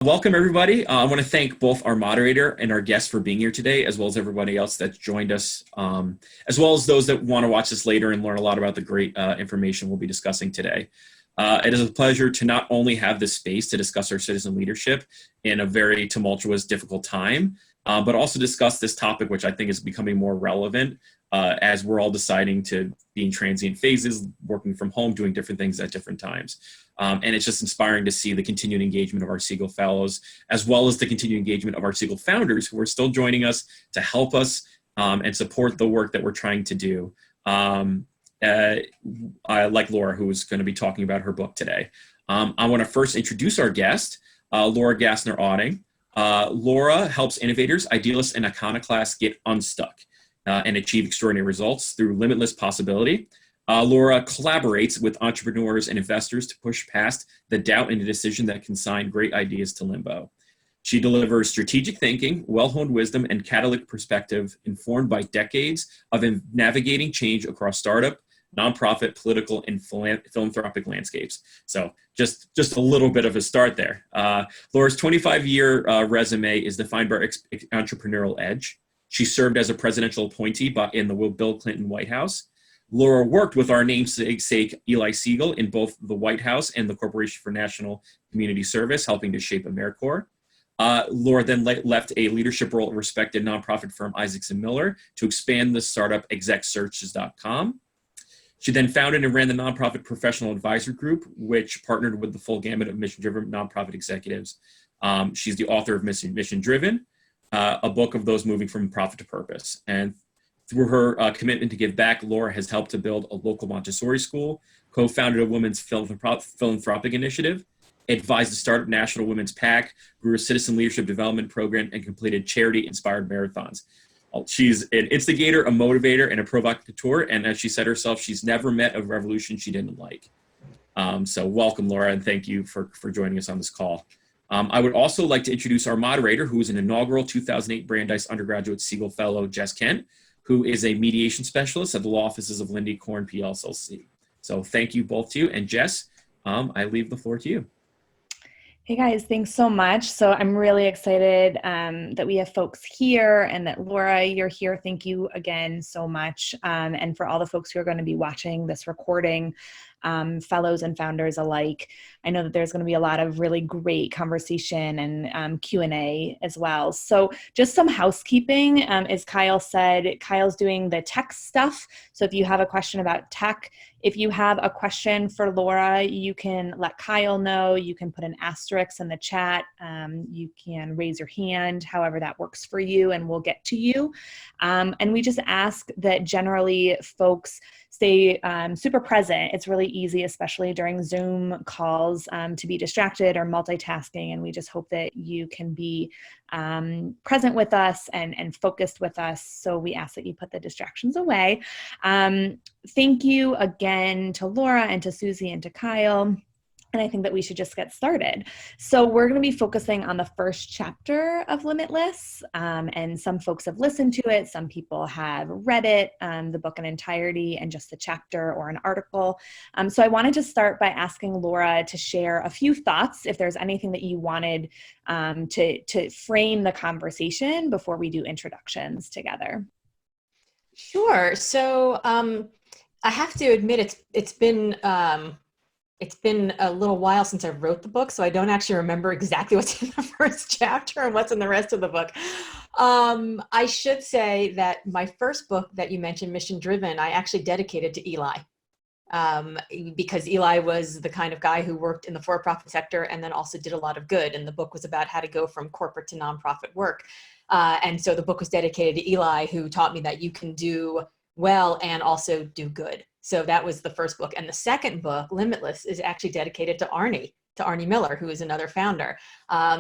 Welcome, everybody. I want to thank both our moderator and our guests for being here today, as well as everybody else that's joined us, as well as those that want to watch this later and learn a lot about the great information we'll be discussing today. It is a pleasure to not only have this space to discuss our citizen leadership in a very tumultuous, difficult time, but also discuss this topic, which I think is becoming more relevant as we're all deciding to be in transient phases, working from home, doing different things at different times. And it's just inspiring to see the continued engagement of our Segal Fellows, as well as the continued engagement of our Segal founders who are still joining us to help us and support the work that we're trying to do. Like Laura, who is going to be talking about her book today. I want to first introduce our guest, Laura Gassner Otting. Laura helps innovators, idealists, and iconoclasts get unstuck and achieve extraordinary results through limitless possibility. Laura collaborates with entrepreneurs and investors to push past the doubt and indecision that consign great ideas to limbo. She delivers strategic thinking, well-honed wisdom, and catalytic perspective informed by decades of navigating change across startup, nonprofit, political, and philanthropic landscapes. So just a little bit of a start there. Laura's 25-year resume is defined by entrepreneurial edge. She served as a presidential appointee in the Bill Clinton White House. Laura worked with our namesake Eli Segal in both the White House and the Corporation for National Community Service, helping to shape AmeriCorps. Laura then left a leadership role at respected nonprofit firm Isaacson Miller to expand the startup execsearches.com. She then founded and ran the nonprofit Professional Advisor Group, which partnered with the full gamut of mission-driven nonprofit executives. She's the author of Mission Driven, a book of those moving from profit to purpose. And through her commitment to give back, Laura has helped to build a local Montessori school, co-founded a women's philanthropic initiative, advised the Startup National Women's PAC, grew a citizen leadership development program, and completed charity-inspired marathons. She's an instigator, a motivator, and a provocateur, and as she said herself, she's never met a revolution she didn't like. So welcome, Laura, and thank you for joining us on this call. I would also like to introduce our moderator, who is an inaugural 2008 Brandeis undergraduate Segal Fellow, Jess Kent, who is a mediation specialist at the law offices of Lindy Korn PLLC. So thank you both to you. And Jess, I leave the floor to you. Hey guys, thanks so much. So I'm really excited that we have folks here and that Laura, you're here. Thank you again so much. And for all the folks who are going to be watching this recording, fellows and founders alike, I know that there's going to be a lot of really great conversation and Q&A as well. So just some housekeeping. As Kyle said, Kyle's doing the tech stuff. So if you have a question about tech, if you have a question for Laura, you can let Kyle know. You can put an asterisk in the chat. You can raise your hand, however that works for you, and we'll get to you. And we just ask that generally folks stay super present. It's really easy, especially during Zoom calls, to be distracted or multitasking. And we just hope that you can be present with us and focused with us. So we ask that you put the distractions away. Thank you again to Laura and to Susie and to Kyle. And I think that we should just get started. So we're going to be focusing on the first chapter of Limitless. And some folks have listened to it. Some people have read it, the book in entirety and just the chapter or an article. So I wanted to start by asking Laura to share a few thoughts, if there's anything that you wanted to frame the conversation before we do introductions together. Sure. So I have to admit, it's been a little while since I wrote the book, so I don't actually remember exactly what's in the first chapter and what's in the rest of the book. I should say that my first book that you mentioned, Mission Driven, I actually dedicated to Eli, because Eli was the kind of guy who worked in the for-profit sector and then also did a lot of good. And the book was about how to go from corporate to nonprofit work. And so the book was dedicated to Eli, who taught me that you can do well and also do good. So that was the first book. And the second book, Limitless, is actually dedicated to Arnie Miller, who is another founder,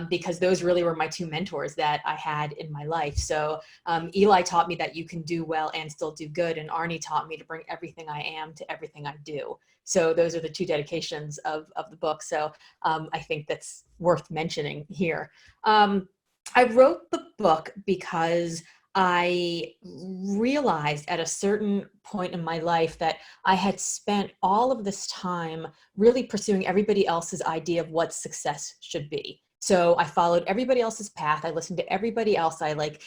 because those really were my two mentors that I had in my life. So Eli taught me that you can do well and still do good. And Arnie taught me to bring everything I am to everything I do. So those are the two dedications of the book. So I think that's worth mentioning here. I wrote the book because I realized at a certain point in my life that I had spent all of this time really pursuing everybody else's idea of what success should be. So I followed everybody else's path. I listened to everybody else. I like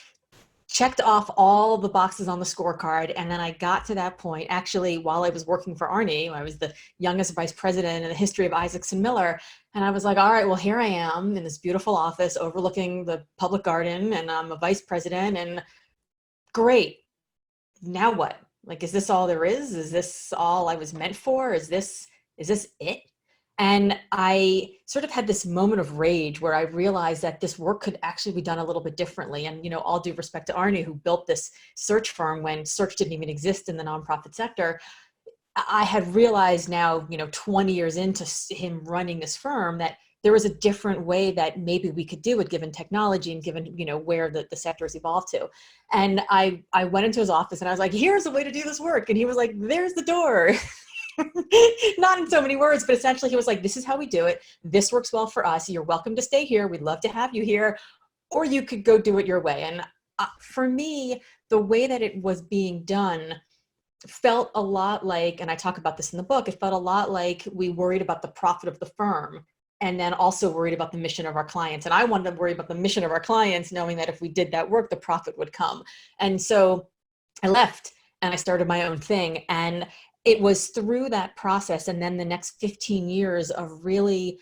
checked off all the boxes on the scorecard. And then I got to that point, actually, while I was working for Arnie. I was the youngest vice president in the history of Isaacson Miller. And I was like, all right, well, here I am in this beautiful office overlooking the public garden, and I'm a vice president, and great. Now what? Like, is this all there is? Is this all I was meant for? Is this it? And I sort of had this moment of rage where I realized that this work could actually be done a little bit differently. And, you know, all due respect to Arnie, who built this search firm when search didn't even exist in the nonprofit sector, I had realized now, you know, 20 years into him running this firm, that there was a different way that maybe we could do it given technology and given, you know, where the sector has evolved to. And I went into his office and I was like, here's a way to do this work. And he was like, there's the door. Not in so many words, but essentially he was like, this is how we do it. This works well for us. You're welcome to stay here. We'd love to have you here. Or you could go do it your way. And for me, the way that it was being done felt a lot like, and I talk about this in the book, it felt a lot like we worried about the profit of the firm and then also worried about the mission of our clients. And I wanted to worry about the mission of our clients, knowing that if we did that work, the profit would come. And so I left and I started my own thing. And it was through that process and then the next 15 years of really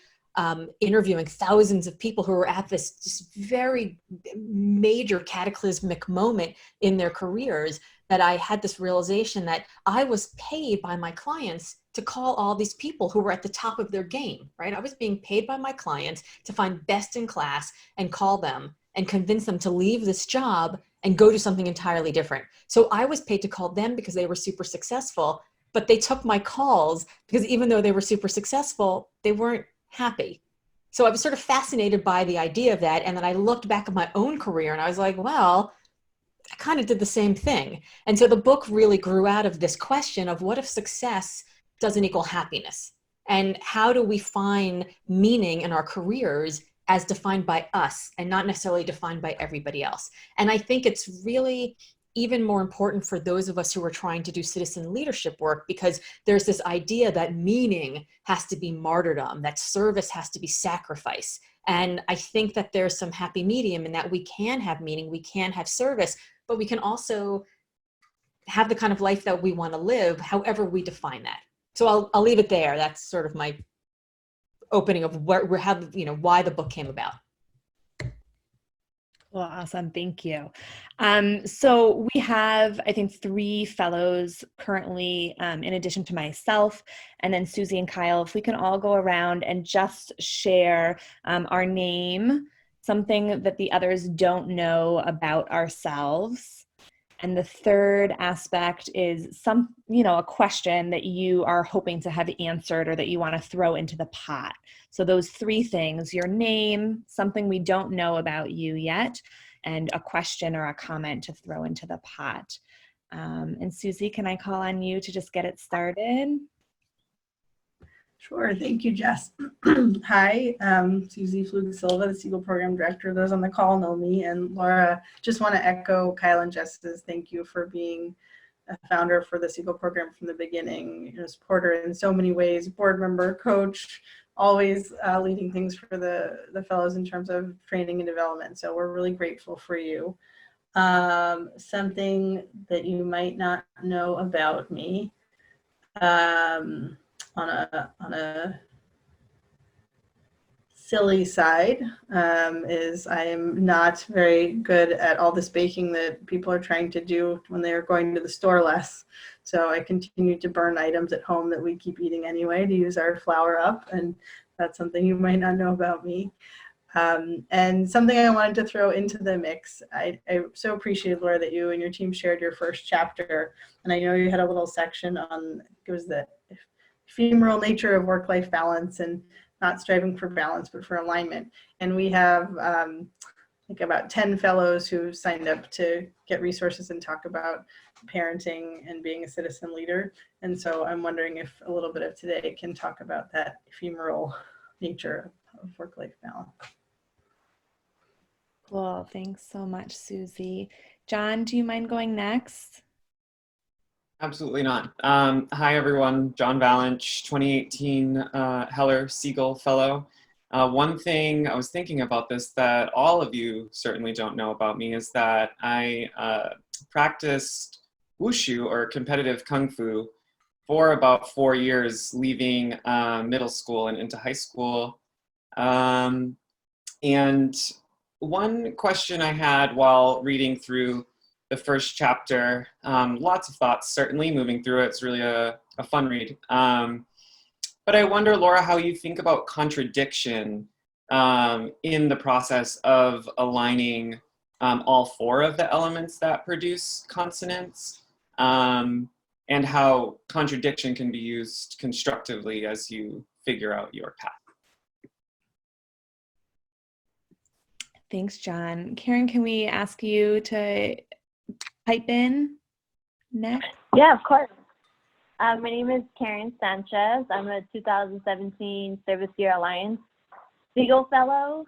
interviewing thousands of people who were at this just very major cataclysmic moment in their careers that I had this realization that I was paid by my clients to call all these people who were at the top of their game, right? I was being paid by my clients to find best in class and call them and convince them to leave this job and go do something entirely different. So I was paid to call them because they were super successful, but they took my calls because even though they were super successful, they weren't happy. So I was sort of fascinated by the idea of that. And then I looked back at my own career and I was like, well, I kind of did the same thing. And so the book really grew out of this question of what if success doesn't equal happiness? And how do we find meaning in our careers as defined by us and not necessarily defined by everybody else? And I think it's really even more important for those of us who are trying to do citizen leadership work, because there's this idea that meaning has to be martyrdom, that service has to be sacrifice. And I think that there's some happy medium in that we can have meaning, we can have service, but we can also have the kind of life that we want to live, however we define that. So I'll leave it there. That's sort of my opening of why the book came about. Well, awesome. Thank you. So we have, I think, 3 fellows currently, in addition to myself, and then Susie and Kyle. If we can all go around and just share our name, something that the others don't know about ourselves. And the third aspect is a question that you are hoping to have answered or that you want to throw into the pot. So those 3 things: your name, something we don't know about you yet, and a question or a comment to throw into the pot. And Susie, can I call on you to just get it started? Sure. Thank you, Jess. Hi, Susie Flug-Silva, the Segal Program Director. Those on the call know me. And Laura, just want to echo Kyle and Jess's thank you for being a founder for the Segal Program from the beginning. You're a supporter in so many ways, board member, coach, always leading things for the fellows in terms of training and development. So we're really grateful for you. Something that you might not know about me. On a silly side, is I am not very good at all this baking that people are trying to do when they are going to the store less. So I continue to burn items at home that we keep eating anyway to use our flour up, and that's something you might not know about me. And something I wanted to throw into the mix. I so appreciate, Laura, that you and your team shared your first chapter, and I know you had a little section on, it was the ephemeral nature of work-life balance and not striving for balance, but for alignment. And we have about 10 fellows who signed up to get resources and talk about parenting and being a citizen leader. And so I'm wondering if a little bit of today can talk about that ephemeral nature of work-life balance. Cool. Thanks so much, Susie. John, do you mind going next? Absolutely not. Hi, everyone. John Valinch, 2018 Heller Segal Fellow. One thing I was thinking about this that all of you certainly don't know about me is that I practiced wushu, or competitive kung fu, for about 4 years, leaving middle school and into high school. And one question I had while reading through the first chapter, lots of thoughts, certainly moving through it. It's really a fun read. But I wonder, Laura, how you think about contradiction in the process of aligning all 4 of the elements that produce consonants, and how contradiction can be used constructively as you figure out your path. Thanks, John. Karen, can we ask you to pipe in next? Yeah, of course. My name is Karen Sanchez. I'm a 2017 Service Year Alliance Segal Fellow.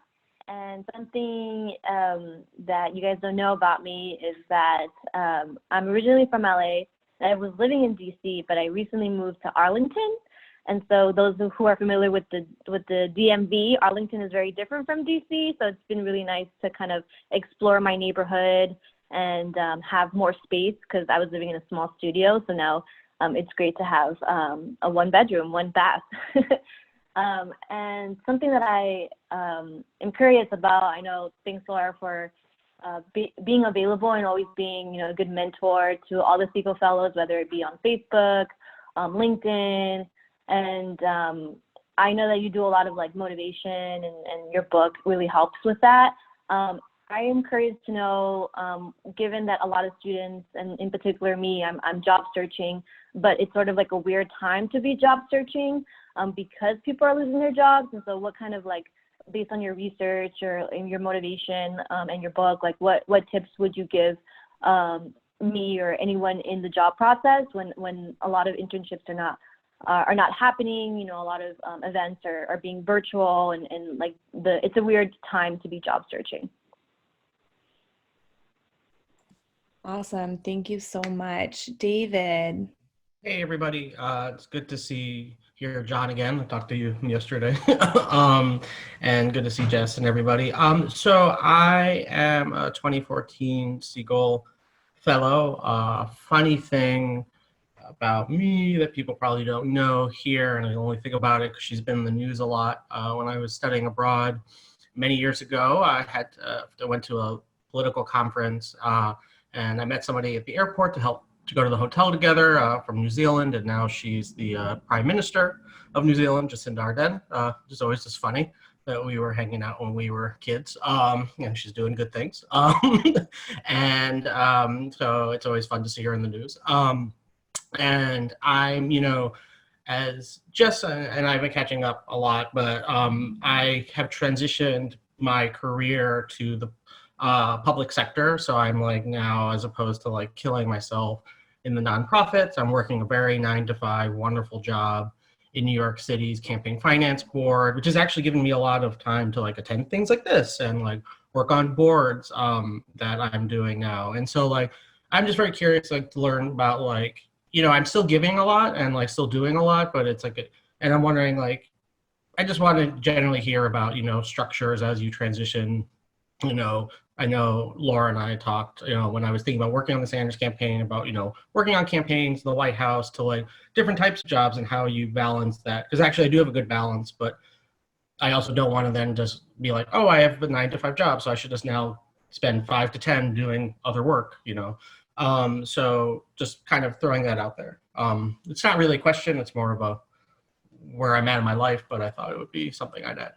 And something that you guys don't know about me is that I'm originally from LA. I was living in DC, but I recently moved to Arlington. And so those who are familiar with the DMV, Arlington is very different from DC. So it's been really nice to kind of explore my neighborhood and have more space, because I was living in a small studio. So now it's great to have a 1-bedroom, 1 bath. And something that I am curious about, I know, thanks Laura for being available and always being, a good mentor to all the Segal Fellows, whether it be on Facebook, LinkedIn, and I know that you do a lot of like motivation, and your book really helps with that. I am curious to know, given that a lot of students, and in particular me, I'm job searching, but it's sort of like a weird time to be job searching because people are losing their jobs. And so what kind of, like, based on your research or in your motivation and your book, like what tips would you give me or anyone in the job process when a lot of internships are not happening, a lot of events are being virtual, and like it's a weird time to be job searching. Awesome. Thank you so much. David. Hey, everybody. It's good to hear John again. I talked to you yesterday. And good to see Jess and everybody. So I am a 2014 Segal Fellow. Funny thing about me that people probably don't know here, and I only think about it because she's been in the news a lot. When I was studying abroad many years ago, I went to a political conference, and I met somebody at the airport to go to the hotel together from New Zealand, and now she's the Prime Minister of New Zealand, Jacinda Ardern. It's always just funny that we were hanging out when we were kids, and she's doing good things. And so it's always fun to see her in the news. And I'm, as Jess and I've been catching up a lot, but I have transitioned my career to the public sector. So I'm like now, as opposed to like killing myself in the nonprofits, I'm working a very 9-to-5 wonderful job in New York City's campaign finance board, which has actually given me a lot of time to like attend things like this and like work on boards that I'm doing now. And so like, I'm just very curious like to learn about like, I'm still giving a lot and like still doing a lot, but it's like, and I'm wondering like, I just want to generally hear about, structures as you transition. I know Laura and I talked, when I was thinking about working on the Sanders campaign about, working on campaigns, the White House, to like different types of jobs and how you balance that. Because actually I do have a good balance, but I also don't want to then just be like, oh, I have a 9-to-5 job, so I should just now spend 5 to 10 doing other work, So just kind of throwing that out there. It's not really a question, it's more of a where I'm at in my life, but I thought it would be something I'd add.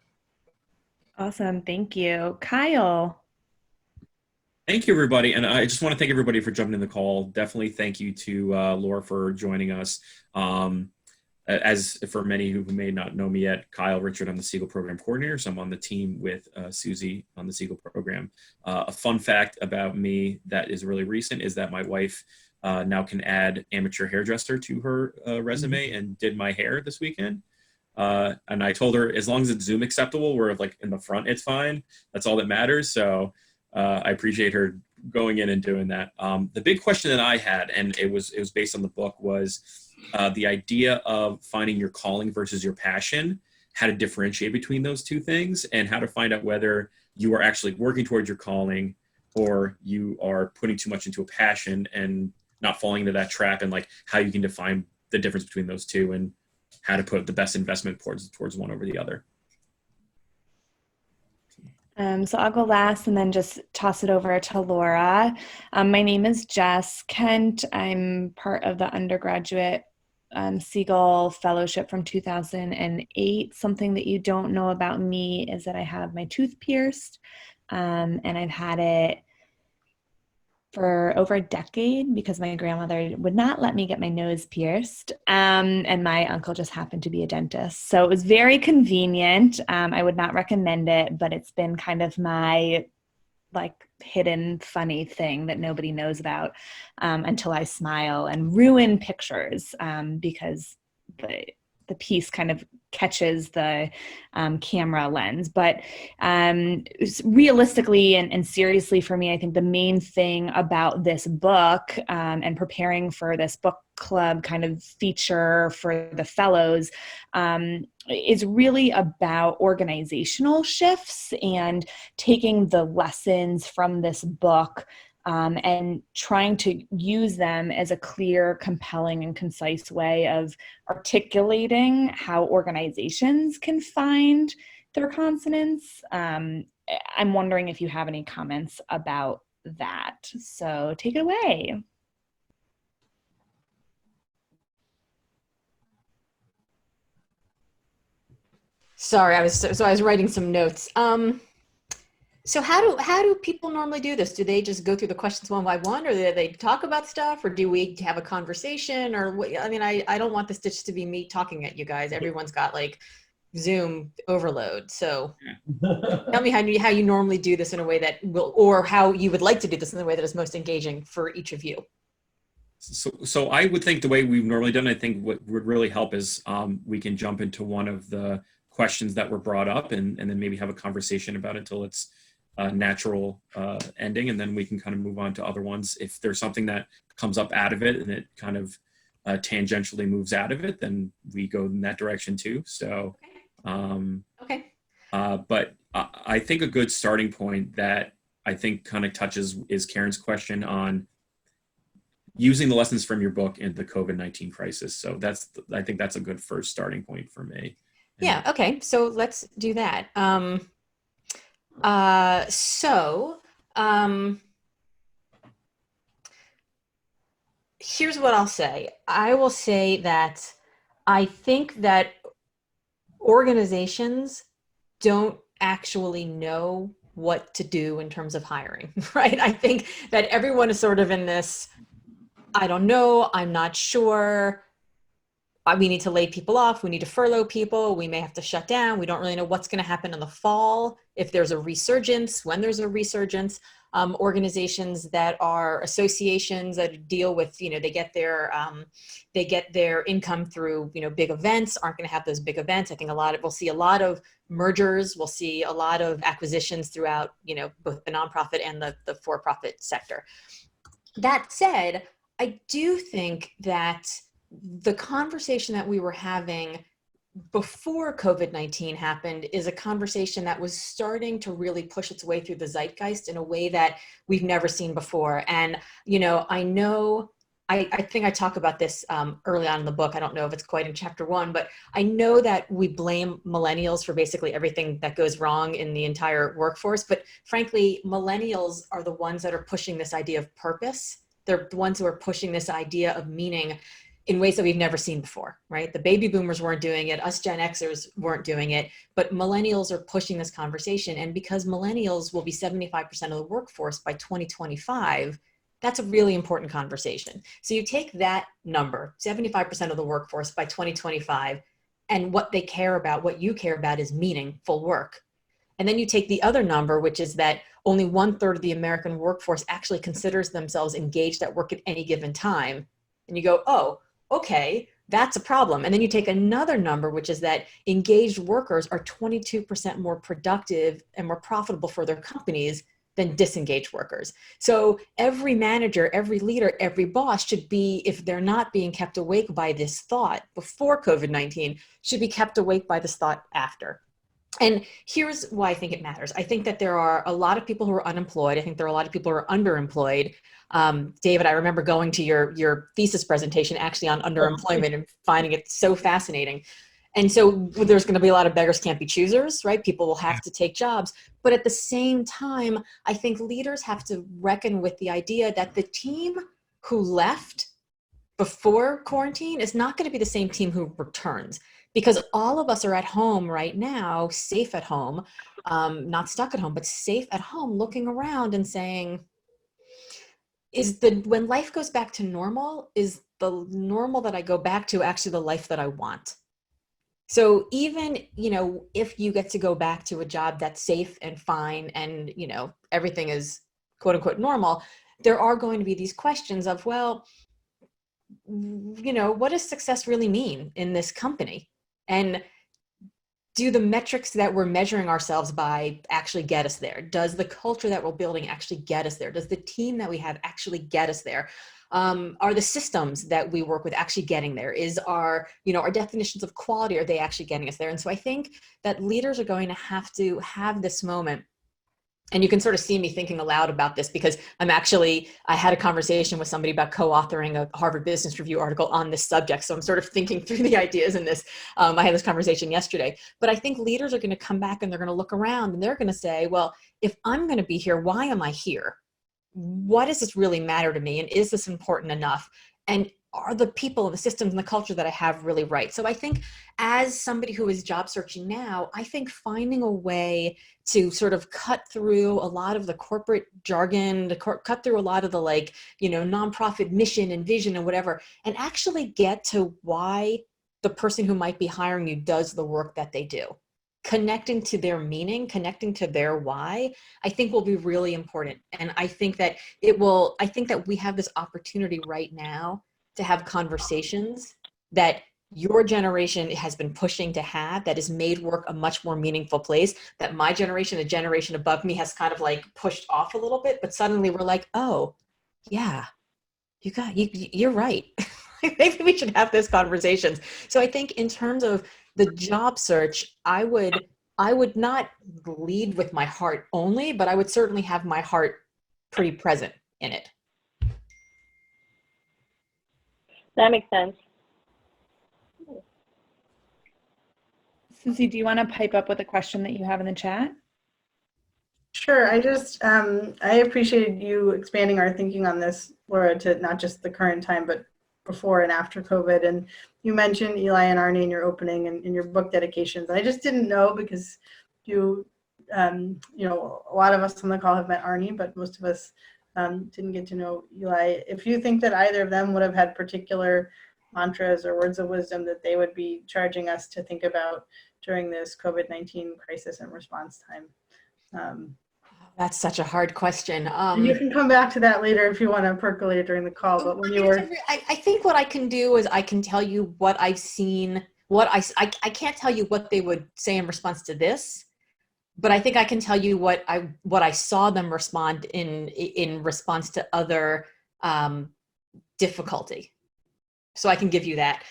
Awesome. Thank you. Kyle. Thank you, everybody. And I just want to thank everybody for jumping in the call. Definitely thank you to Laura for joining us. As for many who may not know me yet, Kyle Richard, I'm the Segal Program Coordinator, so I'm on the team with Susie on the Segal Program. A fun fact about me that is really recent is that my wife now can add amateur hairdresser to her resume and did my hair this weekend. And I told her, as long as it's Zoom acceptable, we're like in the front, it's fine. That's all that matters. So I appreciate her going in and doing that. The big question that I had, and it was based on the book, was the idea of finding your calling versus your passion. how to differentiate between those two things and how to find out whether you are actually working towards your calling or you are putting too much into a passion and not falling into that trap, and like how you can define the difference between those two and how to put the best investment towards one over the other. So I'll go last and then just toss it over to Laura. My name is Jess Kent. I'm part of the undergraduate Segal Fellowship from 2008. Something that you don't know about me is that I have my tooth pierced, and I've had it for over a decade because my grandmother would not let me get my nose pierced, and my uncle just happened to be a dentist. So it was very convenient. I would not recommend it, but it's been kind of my like hidden funny thing that nobody knows about until I smile and ruin pictures because the piece kind of catches the camera lens. But realistically and seriously for me, I think the main thing about this book and preparing for this book club kind of feature for the fellows is really about organizational shifts and taking the lessons from this book and trying to use them as a clear, compelling, and concise way of articulating how organizations can find their consonants. I'm wondering if you have any comments about that. So take it away. Sorry, I was writing some notes. So how do people normally do this? Do they just go through the questions one by one, or do they talk about stuff, or do we have a conversation? Or what? I mean, I don't want this just to be me talking at you guys. Everyone's got like Zoom overload. So tell me how you normally do this in a way that will, or how you would like to do this in the way that is most engaging for each of you. So I would think the way we've normally done, I think what would really help is we can jump into one of the questions that were brought up and then maybe have a conversation about it until it's a natural ending, and then we can kind of move on to other ones. If there's something that comes up out of it and it kind of tangentially moves out of it, then we go in that direction too. So, Okay. But I think a good starting point that I think kind of touches is Karen's question on using the lessons from your book in the COVID-19 crisis. So I think that's a good first starting point for me. Yeah. Okay. So let's do that. Here's what I'll say. I will say that I think that organizations don't actually know what to do in terms of hiring, right? I think that everyone is sort of in this, I don't know, I'm not sure. We need to lay people off. We need to furlough people. We may have to shut down. We don't really know what's going to happen in the fall. If there's a resurgence, when there's a resurgence, organizations that are associations that deal with, they get their income through, big events aren't going to have those big events. I think we'll see a lot of mergers. We'll see a lot of acquisitions throughout, both the nonprofit and the for-profit sector. That said, I do think that the conversation that we were having before COVID-19 happened is a conversation that was starting to really push its way through the zeitgeist in a way that we've never seen before. And, I think I talk about this early on in the book. I don't know if it's quite in chapter 1, but I know that we blame millennials for basically everything that goes wrong in the entire workforce. But frankly, millennials are the ones that are pushing this idea of purpose. They're the ones who are pushing this idea of meaning in ways that we've never seen before, right? The baby boomers weren't doing it. Us Gen Xers weren't doing it, but millennials are pushing this conversation. And because millennials will be 75% of the workforce by 2025, that's a really important conversation. So you take that number, 75% of the workforce by 2025, and what they care about, what you care about is meaningful work. And then you take the other number, which is that only 1/3 of the American workforce actually considers themselves engaged at work at any given time. And you go, oh, okay, that's a problem. And then you take another number, which is that engaged workers are 22% more productive and more profitable for their companies than disengaged workers. So every manager, every leader, every boss should be, if they're not being kept awake by this thought before COVID-19, should be kept awake by this thought after. And here's why I think it matters. I think that there are a lot of people who are unemployed. I think there are a lot of people who are underemployed. David, I remember going to your thesis presentation actually on underemployment and finding it so fascinating. And so there's going to be a lot of beggars can't be choosers, right? People will have to take jobs. But at the same time, I think leaders have to reckon with the idea that the team who left before quarantine is not going to be the same team who returns. Because all of us are at home right now, safe at home, not stuck at home, but safe at home, looking around and saying, when life goes back to normal, is the normal that I go back to actually the life that I want? So even, if you get to go back to a job that's safe and fine and, everything is quote unquote normal, there are going to be these questions of, well, what does success really mean in this company? And do the metrics that we're measuring ourselves by actually get us there? Does the culture that we're building actually get us there? Does the team that we have actually get us there? Are the systems that we work with actually getting there? Is our definitions of quality, are they actually getting us there? And so I think that leaders are going to have this moment. And you can sort of see me thinking aloud about this because I had a conversation with somebody about co-authoring a Harvard Business Review article on this subject. So I'm sort of thinking through the ideas in this. I had this conversation yesterday, but I think leaders are going to come back and they're going to look around and they're going to say, well, if I'm going to be here, why am I here? What does this really matter to me? And is this important enough? And are the people, the systems, and the culture that I have really right? So I think as somebody who is job searching now, I think finding a way to sort of cut through a lot of the corporate jargon, cut through a lot of the nonprofit mission and vision and whatever, and actually get to why the person who might be hiring you does the work that they do. Connecting to their meaning, connecting to their why, I think will be really important. And I think that we have this opportunity right now to have conversations that your generation has been pushing to have, that has made work a much more meaningful place, that my generation, the generation above me, has kind of pushed off a little bit, but suddenly we're like, oh yeah, you're right. Maybe we should have those conversations. So I think in terms of the job search, I would not lead with my heart only, but I would certainly have my heart pretty present in it. That makes sense. Susie, do you want to pipe up with a question that you have in the chat? Sure. I just, I appreciated you expanding our thinking on this, Laura, to not just the current time, but before and after COVID. And you mentioned Eli and Arnie in your opening and in your book dedications. I just didn't know because a lot of us on the call have met Arnie, but most of us didn't get to know Eli. If you think that either of them would have had particular mantras or words of wisdom that they would be charging us to think about during this COVID-19 crisis and response time. That's such a hard question. You can come back to that later if you want to percolate it during the call. But when I think what I can do is I can tell you what I've seen. I can't tell you what they would say in response to this, but I think I can tell you what I saw them respond in response to other difficulty. So I can give you that.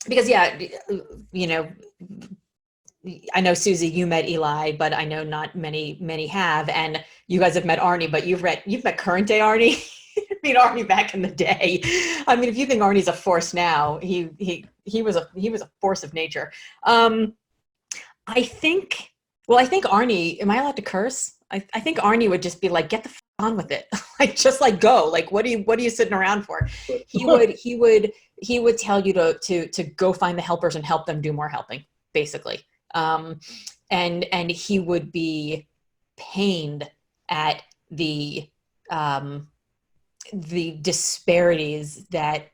Because I know Susie, you met Eli, but I know not many have, and you guys have met Arnie, but you've met current day Arnie. Meet Arnie back in the day. I mean, if you think Arnie's a force now, he was a force of nature. I think Arnie, am I allowed to curse? I think Arnie would just be like, get the f on with it. Go. What are you sitting around for? He would tell you to go find the helpers and help them do more helping, basically. And he would be pained at the disparities that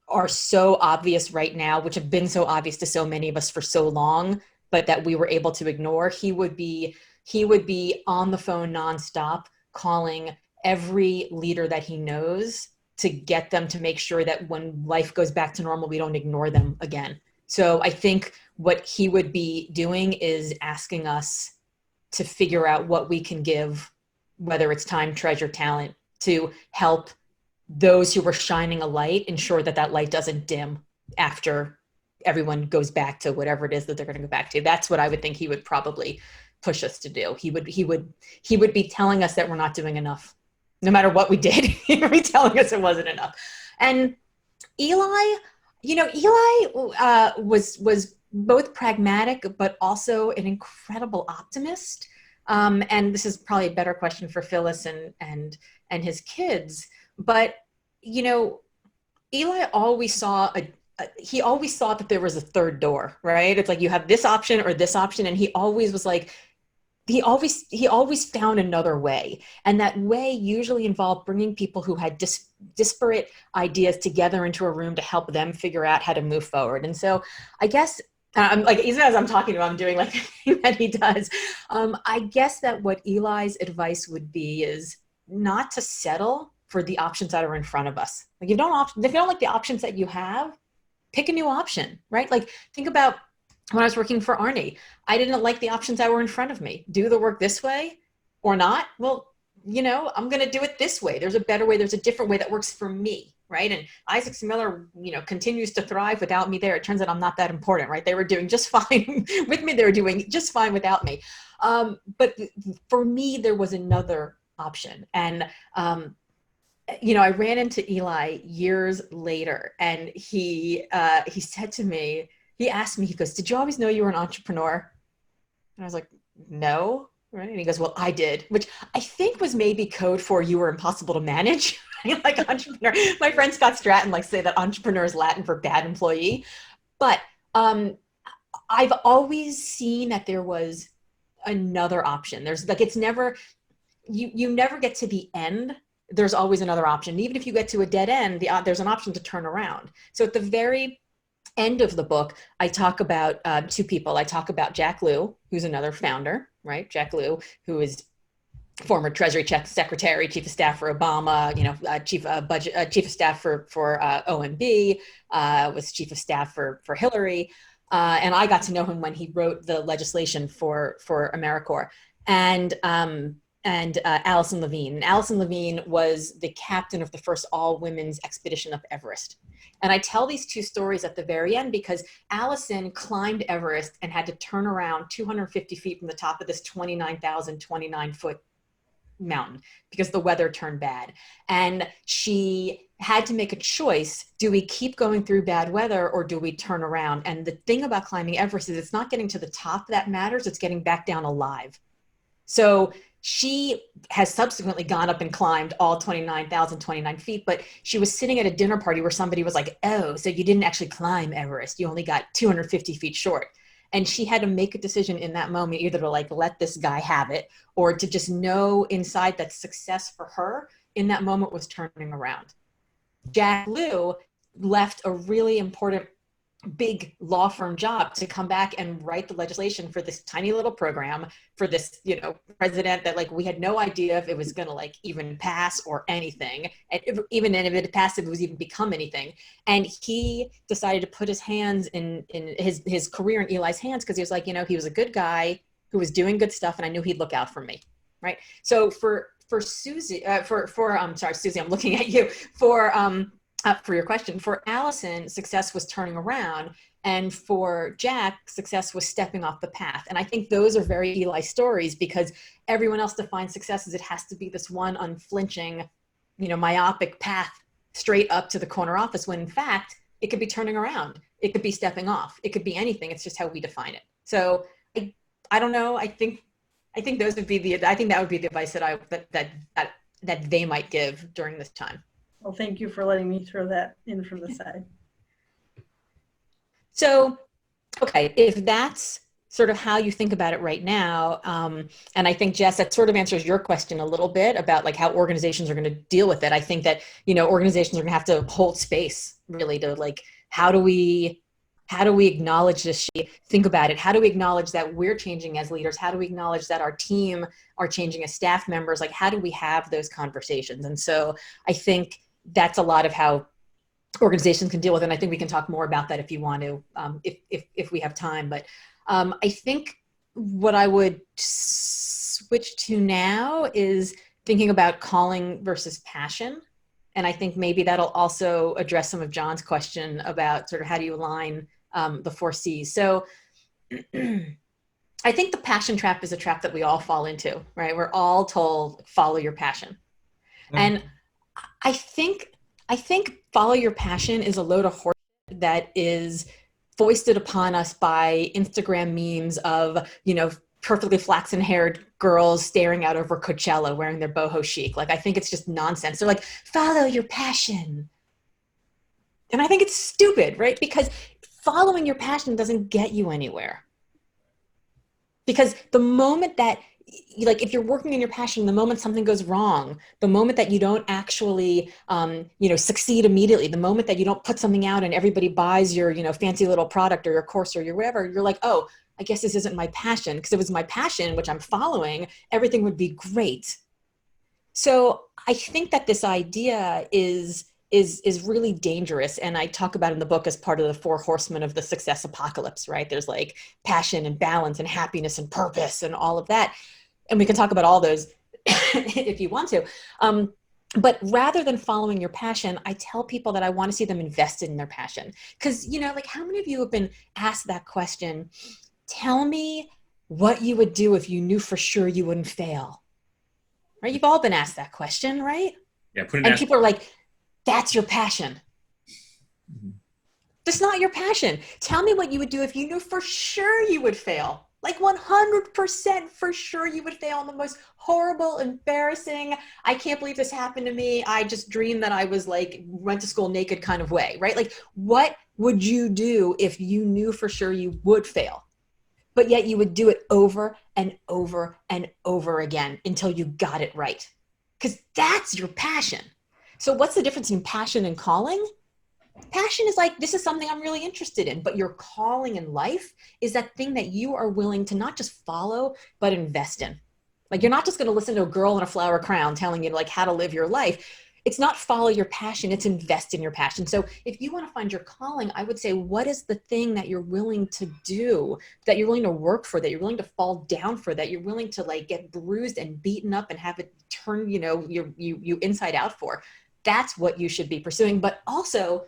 are so obvious right now, which have been so obvious to so many of us for so long, but that we were able to ignore. He would be on the phone nonstop, calling every leader that he knows to get them to make sure that when life goes back to normal, we don't ignore them again. So I think what he would be doing is asking us to figure out what we can give whether it's time, treasure, talent, to help those who were shining a light ensure that that light doesn't dim after everyone goes back to whatever it is that they're going to go back to. That's what I would think he would probably push us to do. He would be telling us that we're not doing enough. No matter what we did, he would be telling us it wasn't enough. And Eli, was both pragmatic, but also an incredible optimist. And this is probably a better question for Phyllis and his kids. But, Eli always saw he always thought that there was a third door, right? It's like you have this option or this option. And he always was like, he always found another way. And that way usually involved bringing people who had disparate ideas together into a room to help them figure out how to move forward. And so I guess, I'm like, even as I'm talking to him, I'm doing like everything that he does. I guess that what Eli's advice would be is not to settle for the options that are in front of us. Like if you don't like the options that you have, pick a new option, right? Like think about when I was working for Arnie, I didn't like the options that were in front of me. Do the work this way or not? Well, I'm going to do it this way. There's a better way. There's a different way that works for me, right? And Isaac Miller, continues to thrive without me there. It turns out I'm not that important, right? They were doing just fine with me. They were doing just fine without me. But for me, there was another option. And, I ran into Eli years later and he said to me, he asked me, he goes, "Did you always know you were an entrepreneur?" And I was like, "No." Right? And he goes, "Well, I did," which I think was maybe code for you were impossible to manage. Like entrepreneur. My friend Scott Stratton say that entrepreneur is Latin for bad employee. But I've always seen that there was another option. There's like, it's never, you never get to the end. There's always another option. Even if you get to a dead end, there's an option to turn around. So at the very end of the book, I talk about two people. I talk about Jack Lew, who's another founder, right? Jack Lew, who is former Treasury Secretary, Chief of Staff for Obama, Chief of Staff for OMB, was Chief of Staff for Hillary. And I got to know him when he wrote the legislation for AmeriCorps. And Allison Levine. And Allison Levine was the captain of the first all-women's expedition up Everest. And I tell these two stories at the very end because Allison climbed Everest and had to turn around 250 feet from the top of this 29,029-foot mountain because the weather turned bad. And she had to make a choice. Do we keep going through bad weather or do we turn around? And the thing about climbing Everest is it's not getting to the top that matters. It's getting back down alive. So she has subsequently gone up and climbed all 29,029 feet, but she was sitting at a dinner party where somebody was like, "Oh, so you didn't actually climb Everest. You only got 250 feet short." And she had to make a decision in that moment, either to like let this guy have it or to just know inside that success for her in that moment was turning around. Jack Lew left a really important big law firm job to come back and write the legislation for this tiny little program for this, president that like we had no idea if it was going to like even pass or anything. And even if it passed, if it was even become anything. And he decided to put his hands in his career in Eli's hands because he was like, he was a good guy who was doing good stuff and I knew he'd look out for me. Right. So for Susie, Susie, I'm looking at you for your question. For Allison, success was turning around, and for Jack, success was stepping off the path. And I think those are very Eli stories because everyone else defines success as it has to be this one unflinching, myopic path straight up to the corner office, when in fact, it could be turning around. It could be stepping off. It could be anything. It's just how we define it. So I don't know. I think those would be I think that would be the advice that they might give during this time. Well, thank you for letting me throw that in from the side. So, okay, if that's sort of how you think about it right now, and I think, Jess, that sort of answers your question a little bit about like how organizations are going to deal with it. I think that, organizations are going to have to hold space really to like, how do we acknowledge this shit? Think about it. How do we acknowledge that we're changing as leaders? How do we acknowledge that our team are changing as staff members? Like, how do we have those conversations? And so I think that's a lot of how organizations can deal with it. And I think we can talk more about that if you want to, if we have time. But I think what I would switch to now is thinking about calling versus passion. And I think maybe that'll also address some of John's question about sort of how do you align the 4 C's. So I think the passion trap is a trap that we all fall into, right? We're all told, follow your passion. Mm-hmm. And I think follow your passion is a load of horse that is foisted upon us by Instagram memes of, perfectly flaxen haired girls staring out over Coachella wearing their boho chic. Like, I think it's just nonsense. They're like, follow your passion. And I think it's stupid, right? Because following your passion doesn't get you anywhere. Because the moment that, like, if you're working in your passion, the moment something goes wrong, the moment that you don't actually, succeed immediately, the moment that you don't put something out and everybody buys your, fancy little product or your course or your whatever, you're like, oh, I guess this isn't my passion. Because if it was my passion, which I'm following, everything would be great. So I think that this idea is really dangerous. And I talk about in the book as part of the 4 horsemen of the success apocalypse, right? There's like passion and balance and happiness and purpose and all of that. And we can talk about all those if you want to. But rather than following your passion, I tell people that I want to see them invested in their passion. Because, like, how many of you have been asked that question? Tell me what you would do if you knew for sure you wouldn't fail. Right? You've all been asked that question, right? Yeah. And people are like, that's your passion. Mm-hmm. That's not your passion. Tell me what you would do if you knew for sure you would fail. Like 100% for sure you would fail in the most horrible, embarrassing, I can't believe this happened to me, I just dreamed that I was like, went to school naked kind of way, right? Like, what would you do if you knew for sure you would fail? But yet you would do it over and over and over again until you got it right. Because that's your passion. So what's the difference in passion and calling? Passion is like, this is something I'm really interested in, but your calling in life is that thing that you are willing to not just follow, but invest in. Like, you're not just going to listen to a girl in a flower crown telling you like how to live your life. It's not follow your passion, it's invest in your passion. So if you want to find your calling, I would say, what is the thing that you're willing to do, that you're willing to work for, that you're willing to fall down for, that you're willing to like get bruised and beaten up and have it turn, you inside out for? That's what you should be pursuing. But also,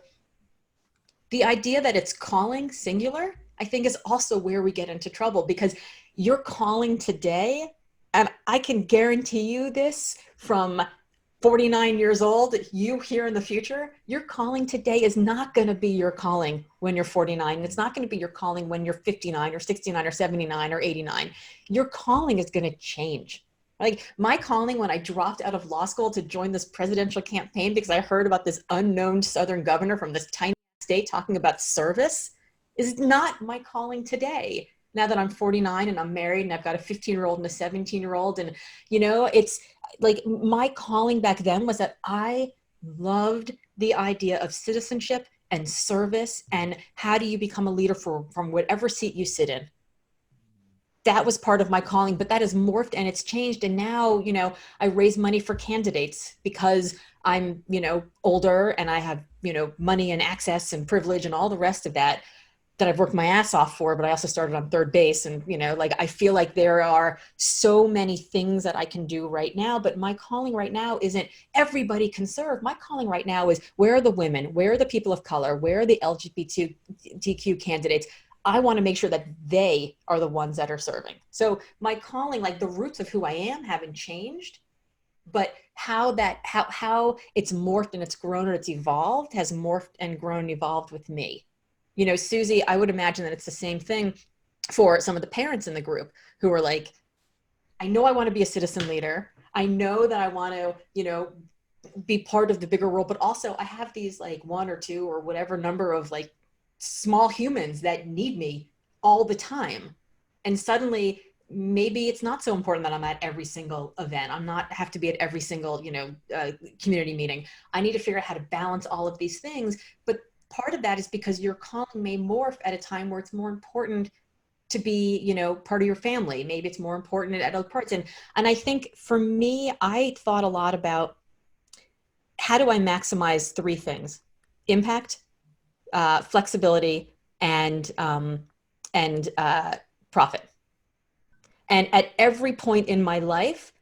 the idea that it's calling singular, I think, is also where we get into trouble, because your calling today, and I can guarantee you this from 49 years old, you here in the future, your calling today is not going to be your calling when you're 49. It's not going to be your calling when you're 59 or 69 or 79 or 89. Your calling is going to change. Like, my calling when I dropped out of law school to join this presidential campaign because I heard about this unknown Southern governor from this tiny state talking about service is not my calling today. Now that I'm 49 and I'm married and I've got a 15-year-old and a 17-year-old, and it's like, my calling back then was that I loved the idea of citizenship and service and how do you become a leader from whatever seat you sit in. That was part of my calling, but that has morphed and it's changed. And now, I raise money for candidates because I'm, older and I have, money and access and privilege and all the rest of that I've worked my ass off for, but I also started on third base. And, I feel like there are so many things that I can do right now, but my calling right now isn't everybody can serve. My calling right now is, where are the women? Where are the people of color? Where are the LGBTQ candidates? I want to make sure that they are the ones that are serving. So my calling, like the roots of who I am, haven't changed, but how it's morphed and it's grown and it's evolved has morphed and grown and evolved with me. Susie, I would imagine that it's the same thing for some of the parents in the group who are like, I know I want to be a citizen leader. I know that I want to, be part of the bigger world, but also I have these like 1 or 2 or whatever number of like small humans that need me all the time. And suddenly maybe it's not so important that I'm at every single event. have to be at every single, community meeting. I need to figure out how to balance all of these things. But part of that is because your calling may morph at a time where it's more important to be, part of your family. Maybe it's more important at other parts. And I think for me, I thought a lot about, how do I maximize 3 things: impact, flexibility, and profit. And at every point in my life,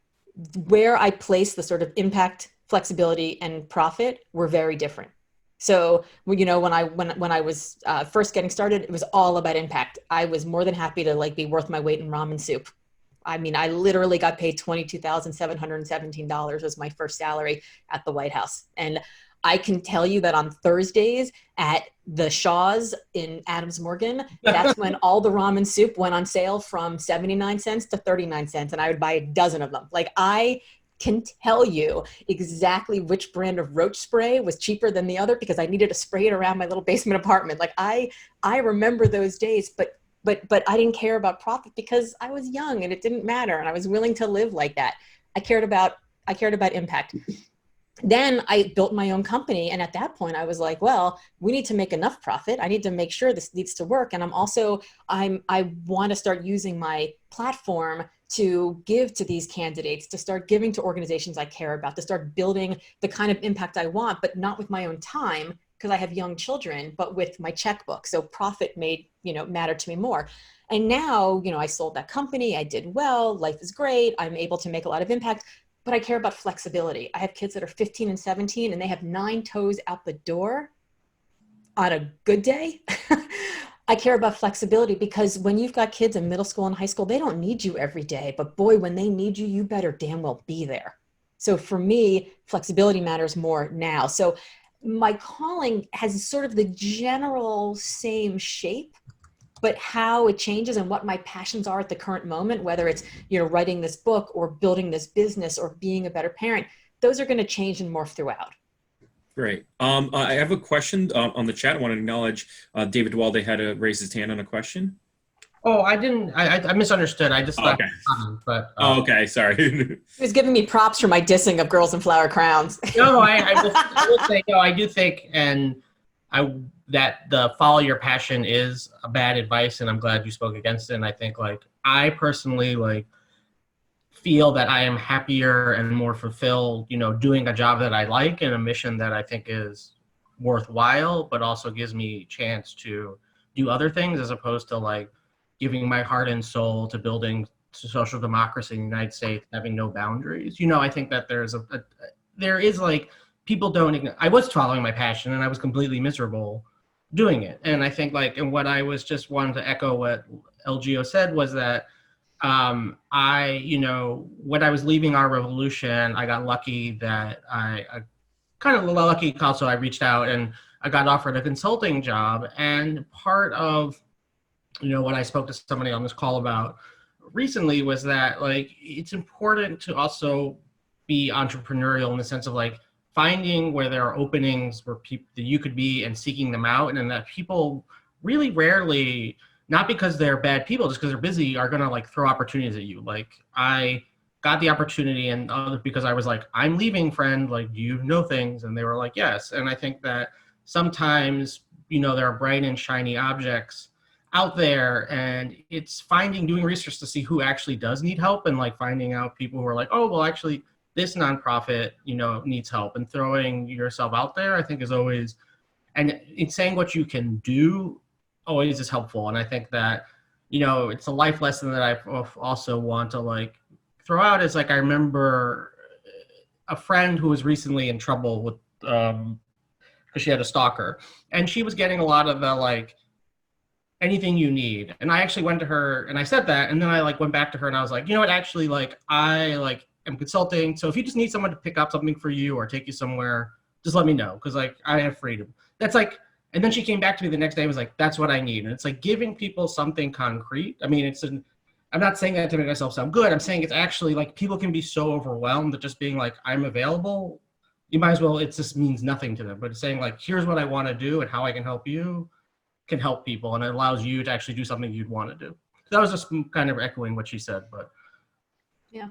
where I place the sort of impact, flexibility, and profit were very different. So, you know, when I was first getting started, it was all about impact. I was more than happy to like be worth my weight in ramen soup. I mean, I literally got paid $22,717 was my first salary at the White House. And I can tell you that on Thursdays at the Shaw's in Adams Morgan, that's when all the ramen soup went on sale from 79 cents to 39 cents. And I would buy a dozen of them. Like, I can tell you exactly which brand of roach spray was cheaper than the other because I needed to spray it around my little basement apartment. Like, I remember those days, but I didn't care about profit because I was young and it didn't matter. And I was willing to live like that. I cared about impact. Then I built my own company. And at that point I was like, well, we need to make enough profit. I need to make sure this needs to work. And I want to start using my platform to give to these candidates, to start giving to organizations I care about, to start building the kind of impact I want, but not with my own time because I have young children, but with my checkbook. So profit made, matter to me more. And now, I sold that company. I did well. Life is great. I'm able to make a lot of impact, but I care about flexibility. I have kids that are 15 and 17 and they have 9 toes out the door on a good day. I care about flexibility because when you've got kids in middle school and high school, they don't need you every day, but boy, when they need you, you better damn well be there. So for me, flexibility matters more now. So my calling has sort of the general same shape, but how it changes and what my passions are at the current moment, whether it's, writing this book or building this business or being a better parent, those are going to change and morph throughout. Great. I have a question on the chat. I want to acknowledge David Duhalde had to raise his hand on a question. Oh, I didn't. I misunderstood. I just thought. Okay. But okay, sorry. He was giving me props for my dissing of Girls in Flower Crowns. No, I will say, no, I do think, that the follow your passion is a bad advice, and I'm glad you spoke against it. And I think, I personally, feel that I am happier and more fulfilled, doing a job that I like and a mission that I think is worthwhile, but also gives me a chance to do other things as opposed to, giving my heart and soul to building social democracy in the United States, having no boundaries. I think that there is people don't, I was following my passion and I was completely miserable doing it. And I think and what I was just wanted to echo what LGO said was that when I was leaving our revolution, I got lucky that I kind of lucky also I reached out and I got offered a consulting job. And part of, what I spoke to somebody on this call about recently was that it's important to also be entrepreneurial in the sense of finding where there are openings where people that you could be and seeking them out, and that people really rarely, not because they're bad people, just because they're busy, are gonna throw opportunities at you. I got the opportunity and because I was I'm leaving, friend, do you know things? And they were yes. And I think that sometimes, there are bright and shiny objects out there, and it's doing research to see who actually does need help, and finding out people who are oh, well, actually this nonprofit, needs help, and throwing yourself out there, I think is always, and it's saying what you can do always is helpful. And I think that, it's a life lesson that I also want to throw out is I remember a friend who was recently in trouble with, because she had a stalker, and she was getting a lot of the anything you need. And I actually went to her and I said that, and then I went back to her and I was you know what, actually I am consulting. So if you just need someone to pick up something for you or take you somewhere, just let me know. Cause I have freedom. That's and then she came back to me the next day and was that's what I need. And it's giving people something concrete. I mean, I'm not saying that to make myself sound good. I'm saying it's actually people can be so overwhelmed that just being I'm available, you might as well, it just means nothing to them. But it's saying here's what I want to do and how I can help you can help people. And it allows you to actually do something you'd want to do. So that was just kind of echoing what she said, but. Yeah.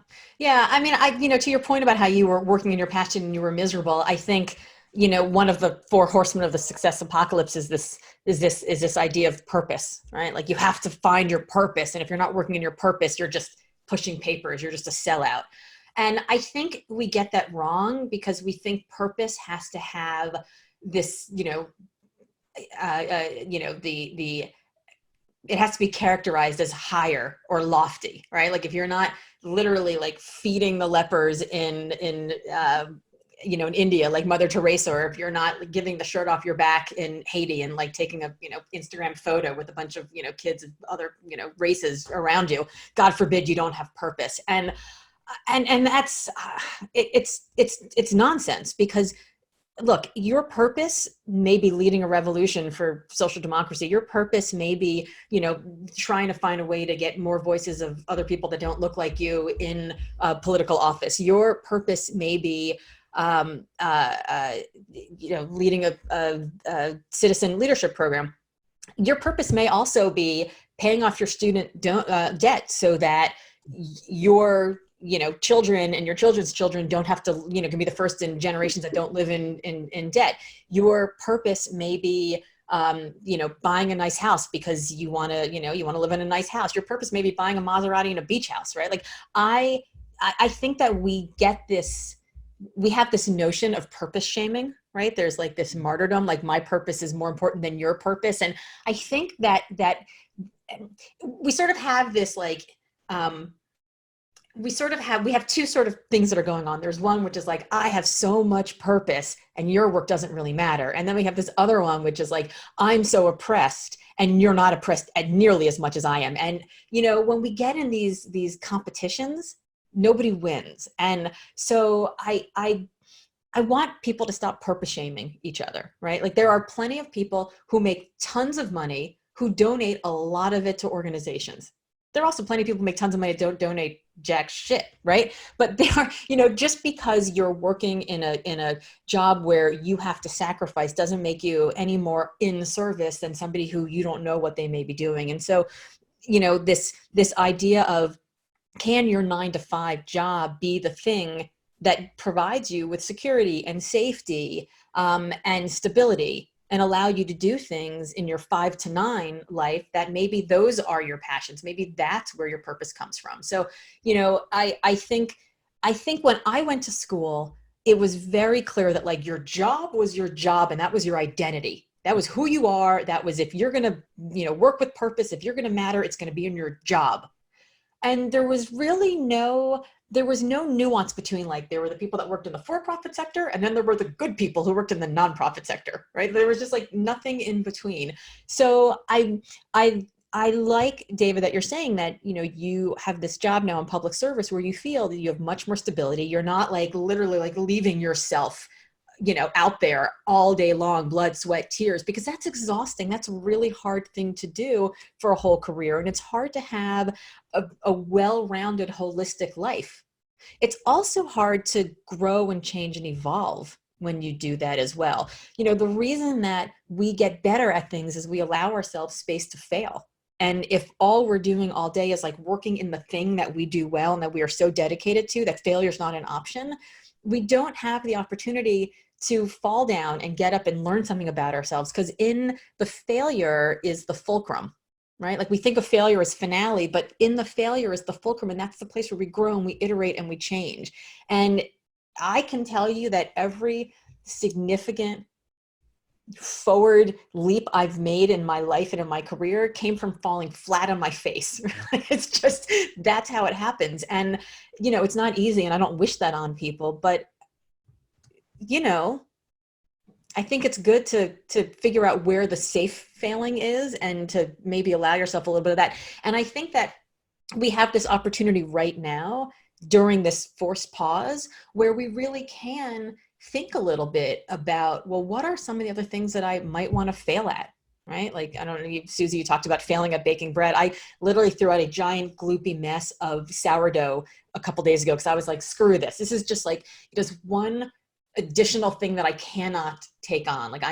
I mean, to your point about how you were working in your passion and you were miserable, I think, one of the 4 horsemen of the success apocalypse is this idea of purpose, right? You have to find your purpose. And if you're not working in your purpose, you're just pushing papers. You're just a sellout. And I think we get that wrong because we think purpose has to have this, the it has to be characterized as higher or lofty, right? Like if you're not literally like feeding the lepers in India, like Mother Teresa, or if you're not giving the shirt off your back in Haiti and like taking a, Instagram photo with a bunch of, kids of other, races around you, God forbid you don't have purpose. And that's, it's nonsense, because look, your purpose may be leading a revolution for social democracy. Your purpose may be, trying to find a way to get more voices of other people that don't look like you in political office. Your purpose may be, leading a citizen leadership program. Your purpose may also be paying off your student debt so that your children and your children's children don't have to, can be the first in generations that don't live in debt. Your purpose may be, buying a nice house because you want to live in a nice house. Your purpose may be buying a Maserati and a beach house, right? Like I think that we have this notion of purpose shaming, right? There's like this martyrdom, like my purpose is more important than your purpose. And I think that we sort of have this like, we have two sort of things that are going on. There's one which is like, I have so much purpose and your work doesn't really matter. And then we have this other one, which is like, I'm so oppressed and you're not oppressed nearly as much as I am. And, when we get in these competitions, nobody wins. And so I want people to stop purpose shaming each other, right? Like there are plenty of people who make tons of money who donate a lot of it to organizations. There are also plenty of people who make tons of money that don't donate jack shit, right? But they are, just because you're working in a job where you have to sacrifice doesn't make you any more in service than somebody who you don't know what they may be doing. And so, this idea of, can your 9-to-5 job be the thing that provides you with security and safety and stability, and allow you to do things in your 5 to 9 life that maybe those are your passions. Maybe that's where your purpose comes from. So, I think when I went to school, it was very clear that like your job was your job and that was your identity. That was who you are. That was, if you're going to, work with purpose, if you're going to matter, it's going to be in your job. And there was no nuance between like, there were the people that worked in the for-profit sector and then there were the good people who worked in the nonprofit sector, right? There was just like nothing in between. So I like, David, that you're saying that, you have this job now in public service where you feel that you have much more stability. You're not like literally like leaving yourself, out there all day long, blood, sweat, tears, because that's exhausting. That's a really hard thing to do for a whole career. And it's hard to have a well-rounded, holistic life. It's also hard to grow and change and evolve when you do that as well. The reason that we get better at things is we allow ourselves space to fail. And if all we're doing all day is like working in the thing that we do well and that we are so dedicated to, that failure is not an option, we don't have the opportunity to fall down and get up and learn something about ourselves, because in the failure is the fulcrum, right? Like we think of failure as finale, but in the failure is the fulcrum, and that's the place where we grow and we iterate and we change. And I can tell you that every significant forward leap I've made in my life and in my career came from falling flat on my face. It's just, that's how it happens. And, it's not easy, and I don't wish that on people, but I think it's good to figure out where the safe failing is and to maybe allow yourself a little bit of that. And I think that we have this opportunity right now during this forced pause where we really can think a little bit about, well, what are some of the other things that I might want to fail at? Right? Like, I don't know, Susie, you talked about failing at baking bread. I literally threw out a giant gloopy mess of sourdough a couple days ago because I was like, screw this. This is just like, just one additional thing that I cannot take on. Like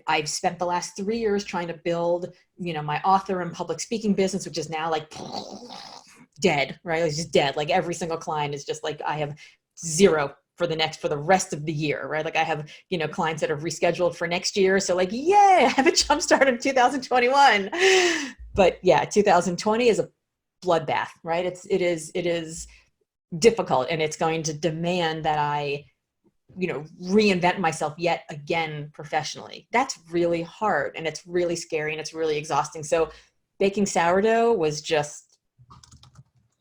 I've spent the last 3 years trying to build, my author and public speaking business, which is now like dead, right? It's just dead. Like every single client is just like, I have zero for the rest of the year, right? Like I have, clients that have rescheduled for next year. So like, yay, I have a jump start in 2021. But yeah, 2020 is a bloodbath, right? It is difficult, and it's going to demand that I, reinvent myself yet again professionally. That's really hard, and it's really scary, and it's really exhausting. So baking sourdough was just,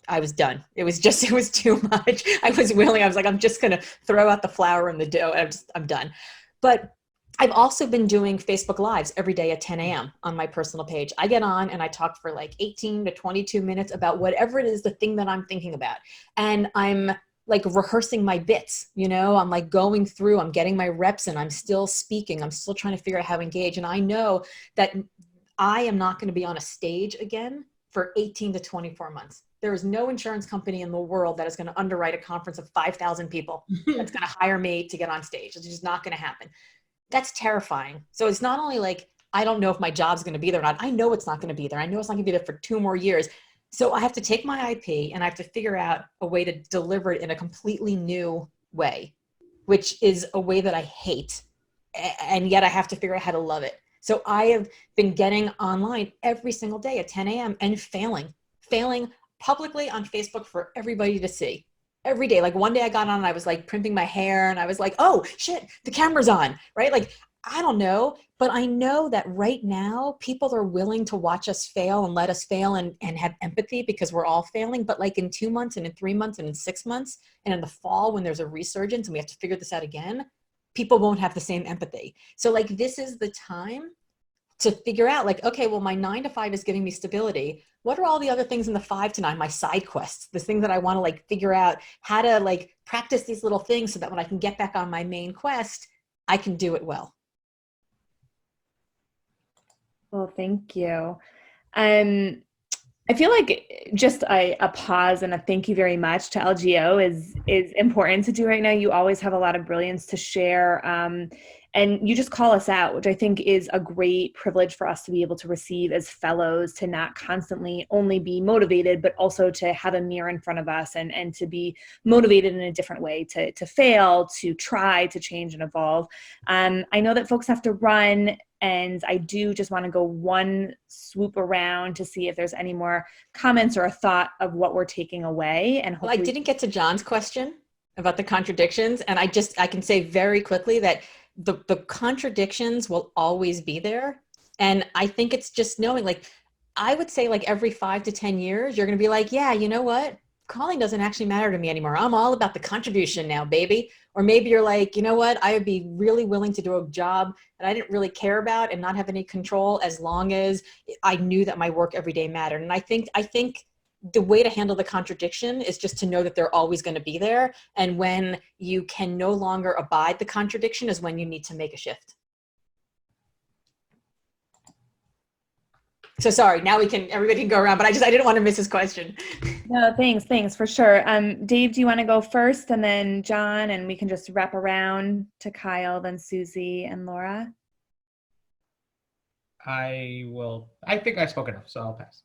I was done. It was too much. I was like, I'm just going to throw out the flour and the dough. I'm done. But I've also been doing Facebook Lives every day at 10 a.m. on my personal page. I get on and I talk for like 18 to 22 minutes about whatever it is, the thing that I'm thinking about. And I'm like rehearsing my bits, I'm like going through, I'm getting my reps and I'm still speaking. I'm still trying to figure out how to engage. And I know that I am not going to be on a stage again for 18 to 24 months. There is no insurance company in the world that is going to underwrite a conference of 5,000 people that's going to hire me to get on stage. It's just not going to happen. That's terrifying. So it's not only like, I don't know if my job's going to be there or not. I know it's not going to be there. I know it's not going to be there for 2 more years. So I have to take my IP and I have to figure out a way to deliver it in a completely new way, which is a way that I hate. And yet I have to figure out how to love it. So I have been getting online every single day at 10 a.m. and failing publicly on Facebook for everybody to see. Every day. Like one day I got on and I was like primping my hair and I was like, oh shit, the camera's on, right? Like, I don't know, but I know that right now people are willing to watch us fail and let us fail and have empathy because we're all failing. But like in 2 months and in 3 months and in 6 months and in the fall when there's a resurgence and we have to figure this out again, people won't have the same empathy. So like this is the time to figure out like, okay, well, my 9 to 5 is giving me stability. What are all the other things in the 5 to 9, my side quests, the things that I want to like figure out how to like practice these little things so that when I can get back on my main quest, I can do it well. Well, thank you. I feel like just a pause and a thank you very much to LGO is important to do right now. You always have a lot of brilliance to share. And you just call us out, which I think is a great privilege for us to be able to receive as fellows, to not constantly only be motivated, but also to have a mirror in front of us and to be motivated in a different way, to fail, to try, to change and evolve. I know that folks have to run, and I do just want to go one swoop around to see if there's any more comments or a thought of what we're taking away. And hopefully, well, I didn't get to John's question about the contradictions. And I can say very quickly that the contradictions will always be there. And I think it's just knowing, like, I would say like every 5 to 10 years, you're going to be like, yeah, you know what? Calling doesn't actually matter to me anymore. I'm all about the contribution now, baby. Or maybe you're like, you know what? I would be really willing to do a job that I didn't really care about and not have any control as long as I knew that my work every day mattered. And I think the way to handle the contradiction is just to know that they're always going to be there. And when you can no longer abide the contradiction is when you need to make a shift. So sorry, now everybody can go around, but I didn't want to miss his question. No, thanks for sure. Dave, do you want to go first and then John, and we can just wrap around to Kyle, then Susie and Laura? I will. I think I spoke enough, so I'll pass.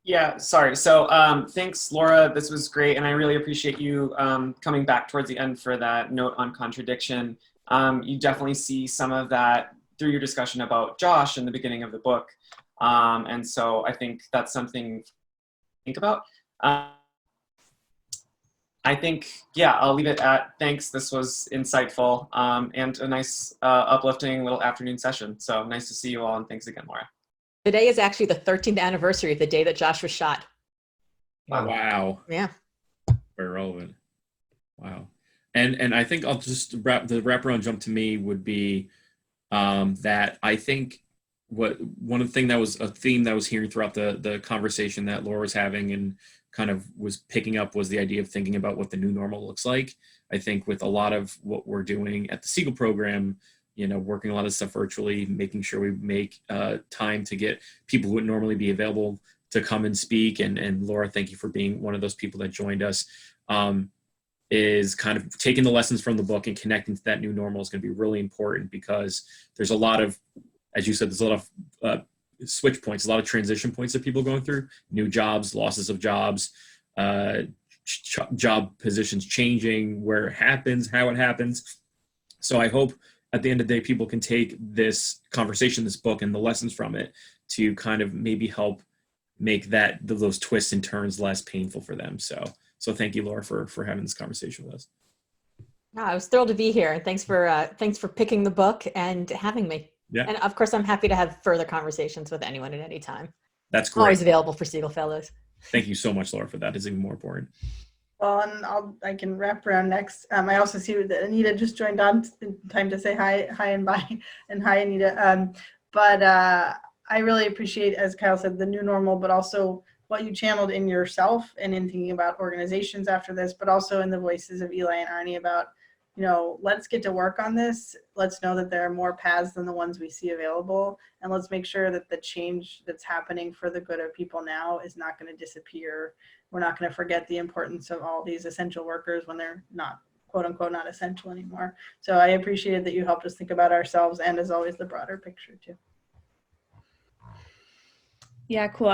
Yeah, sorry. So thanks, Laura. This was great. And I really appreciate you coming back towards the end for that note on contradiction. You definitely see some of that through your discussion about Josh in the beginning of the book. And so I think that's something to think about. I think, yeah, I'll leave it at thanks. This was insightful and a nice uplifting little afternoon session. So nice to see you all, and thanks again, Laura. Today is actually the 13th anniversary of the day that Josh was shot. Wow. Yeah. Very relevant. Wow. And I think I'll just wraparound jump to me would be that I think one of the things that was a theme that I was hearing throughout the conversation that Laura was having and kind of was picking up was the idea of thinking about what the new normal looks like. I think with a lot of what we're doing at the Segal program, working a lot of stuff virtually, making sure we make time to get people who would normally be available to come and speak. And Laura, thank you for being one of those people that joined us, is kind of taking the lessons from the book and connecting to that new normal is going to be really important, because there's a lot of, as you said, there's a lot of switch points, a lot of transition points that people are going through, new jobs, losses of jobs, job positions changing, where it happens, how it happens. So I hope at the end of the day, people can take this conversation, this book, and the lessons from it to kind of maybe help make those twists and turns less painful for them. So thank you, Laura, for having this conversation with us. No, I was thrilled to be here. Thanks for picking the book and having me. Yeah. And of course, I'm happy to have further conversations with anyone at any time. That's I'm great. always available for Segal Fellows. Thank you so much, Laura, for that. It's even more important. Well, and I can wrap around next. I also see that Anita just joined on in time to say hi and bye, and hi, Anita. But I really appreciate, as Kyle said, the new normal, but also what you channeled in yourself and in thinking about organizations after this, but also in the voices of Eli and Arnie about, let's get to work on this. Let's know that there are more paths than the ones we see available. And let's make sure that the change that's happening for the good of people now is not going to disappear. We're not going to forget the importance of all these essential workers when they're not, quote unquote, not essential anymore. So I appreciated that you helped us think about ourselves and, as always, the broader picture too. Yeah, cool.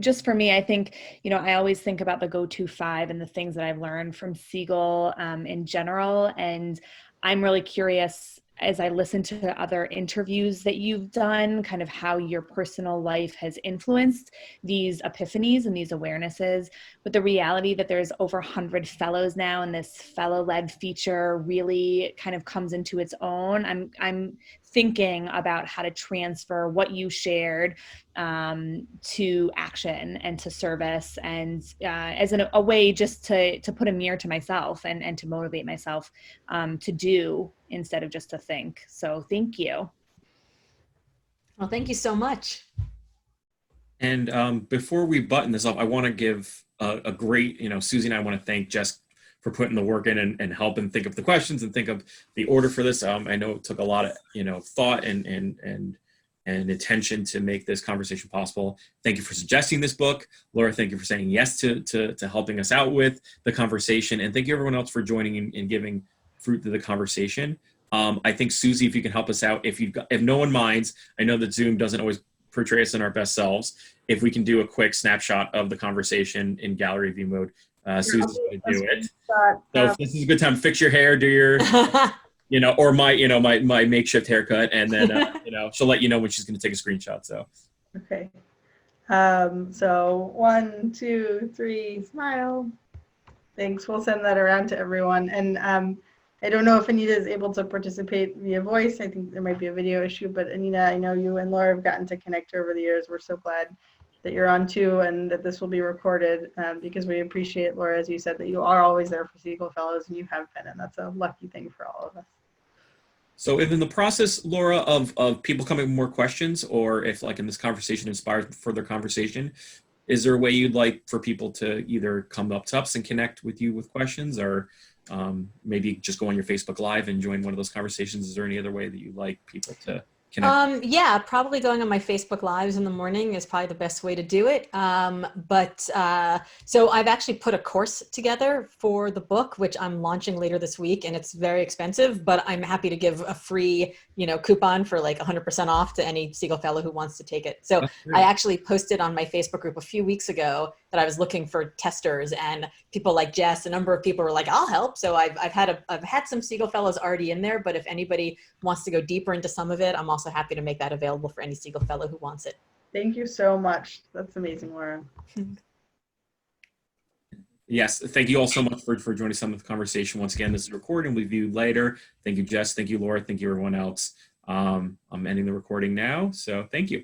Just for me, I think, I always think about the go-to 5 and the things that I've learned from Segal in general. And I'm really curious, as I listen to other interviews that you've done, kind of how your personal life has influenced these epiphanies and these awarenesses. But the reality that there's over 100 fellows now, and this fellow-led feature really kind of comes into its own. I'm thinking about how to transfer what you shared to action and to service, and as a way just to put a mirror to myself and to motivate myself to do instead of just to think. So thank you. Well, thank you so much. And before we button this up, I want to give a great, Susie and I want to thank Jess for putting the work in and helping think of the questions and think of the order for this. I know it took a lot of, thought and attention to make this conversation possible. Thank you for suggesting this book. Laura, thank you for saying yes to helping us out with the conversation. And thank you everyone else for joining and giving fruit to the conversation. I think, Susie, if you can help us out, if no one minds, I know that Zoom doesn't always portray us in our best selves. If we can do a quick snapshot of the conversation in gallery view mode, Susie's going to do it. So if this is a good time, fix your hair, do your, or my makeshift haircut, and then, she'll let you know when she's going to take a screenshot. So. Okay. So 1, 2, 3, smile. Thanks. We'll send that around to everyone. And I don't know if Anita is able to participate via voice. I think there might be a video issue, but Anita, I know you and Laura have gotten to connect over the years. We're so glad that you're on too, and that this will be recorded because we appreciate, Laura, as you said, that you are always there for Segal Fellows, and you have been, and that's a lucky thing for all of us. So if in the process, Laura, of people coming with more questions, or if like in this conversation inspires further conversation, is there a way you'd like for people to either come up to us and connect with you with questions, or maybe just go on your Facebook Live and join one of those conversations? Is there any other way that you'd like people to connect? Yeah, probably going on my Facebook Lives in the morning is probably the best way to do it. So I've actually put a course together for the book, which I'm launching later this week, and it's very expensive, but I'm happy to give a free, coupon for like 100% off to any Segal Fellow who wants to take it. So I actually posted on my Facebook group a few weeks ago that I was looking for testers, and people like Jess, a number of people were like, I'll help. So I've had some Segal Fellows already in there, but if anybody wants to go deeper into some of it, I'm also happy to make that available for any Segal Fellow who wants it. Thank you so much. That's amazing, Laura. Yes, thank you all so much for joining some of the conversation. Once again, this is recorded and we'll view later. Thank you, Jess. Thank you, Laura. Thank you, everyone else. I'm ending the recording now, so thank you.